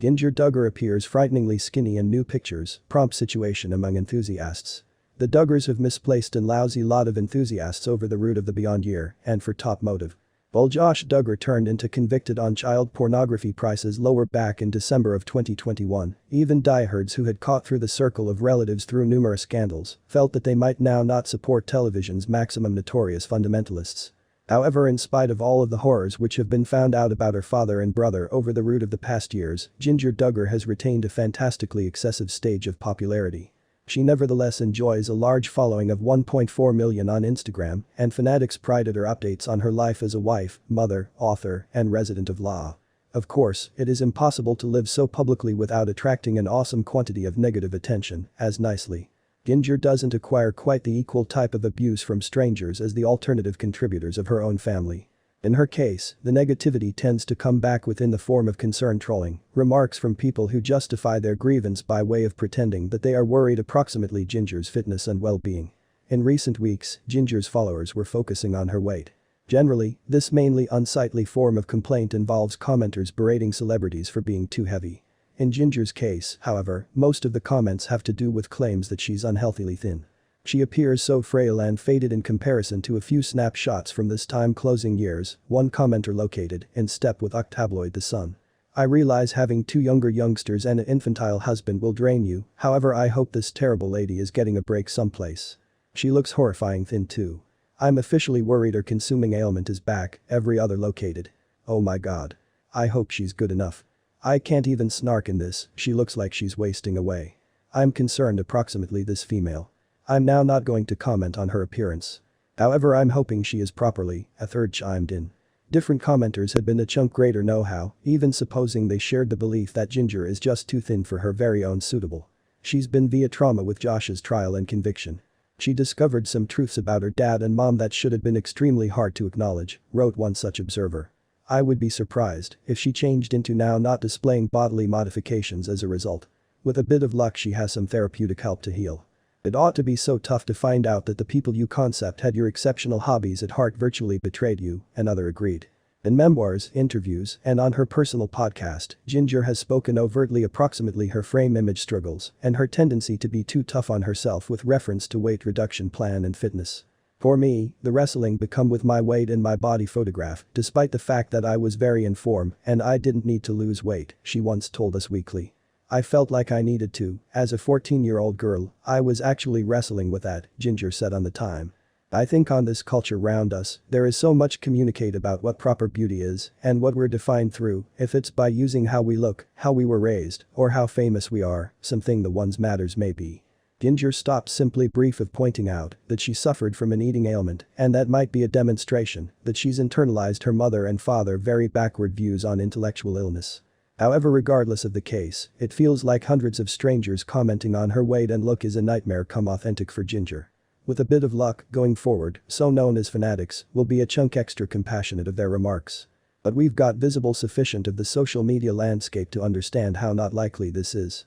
Jinger Duggar appears frighteningly skinny in new pictures, prompt situation among enthusiasts. The Duggars have misplaced an lousy lot of enthusiasts over the root of the Beyond Year and for top motive. While Josh Duggar turned into convicted on child pornography prices lower back in December of 2021, even diehards who had caught through the circle of relatives through numerous scandals felt that they might now not support television's maximum notorious fundamentalists. However, in spite of all of the horrors which have been found out about her father and brother over the root of the past years, Jinger Duggar has retained a fantastically excessive stage of popularity. She nevertheless enjoys a large following of 1.4 million on Instagram, and fanatics pride at her updates on her life as a wife, mother, author, and resident of law. Of course, it is impossible to live so publicly without attracting an awesome quantity of negative attention, as nicely. Jinger doesn't acquire quite the equal type of abuse from strangers as the alternative contributors of her own family. In her case, the negativity tends to come back within the form of concern trolling, remarks from people who justify their grievance by way of pretending that they are worried approximately Jinger's fitness and well-being. In recent weeks, Jinger's followers were focusing on her weight. Generally, this mainly unsightly form of complaint involves commenters berating celebrities for being too heavy. In Jinger's case, however, most of the comments have to do with claims that she's unhealthily thin. She appears so frail and faded in comparison to a few snapshots from this time closing years, one commenter located in step with tabloid The Sun. I realize having two younger youngsters and an infantile husband will drain you, however I hope this terrible lady is getting a break someplace. She looks horrifying thin too. I'm officially worried her consuming ailment is back, every other located. Oh my god. I hope she's good enough. I can't even snark in this, she looks like she's wasting away. I'm concerned approximately this female. I'm now not going to comment on her appearance. However, I'm hoping she is properly, a third chimed in. Different commenters had been a chunk greater know-how, even supposing they shared the belief that Jinger is just too thin for her very own suitable. She's been via trauma with Josh's trial and conviction. She discovered some truths about her dad and mom that should have been extremely hard to acknowledge, wrote one such observer. I would be surprised if she changed into now not displaying bodily modifications as a result. With a bit of luck she has some therapeutic help to heal. It ought to be so tough to find out that the people you concept had your exceptional hobbies at heart virtually betrayed you, another agreed. In memoirs, interviews, and on her personal podcast, Jinger has spoken overtly approximately her frame image struggles and her tendency to be too tough on herself with reference to weight reduction plan and fitness. For me, the wrestling become with my weight and my body photograph, despite the fact that I was very in form and I didn't need to lose weight, she once told Us Weekly. I felt like I needed to, as a 14-year-old girl, I was actually wrestling with that, Jinger said on The Time. I think on this culture round us, there is so much communicate about what proper beauty is and what we're defined through, if it's by using how we look, how we were raised, or how famous we are, something the one's matters may be. Jinger stopped simply brief of pointing out that she suffered from an eating ailment and that might be a demonstration that she's internalized her mother and father very backward views on intellectual illness. However, regardless of the case, it feels like hundreds of strangers commenting on her weight and look is a nightmare come authentic for Jinger. With a bit of luck, going forward, so known as fanatics will be a chunk extra compassionate of their remarks. But we've got visible sufficient of the social media landscape to understand how not likely this is.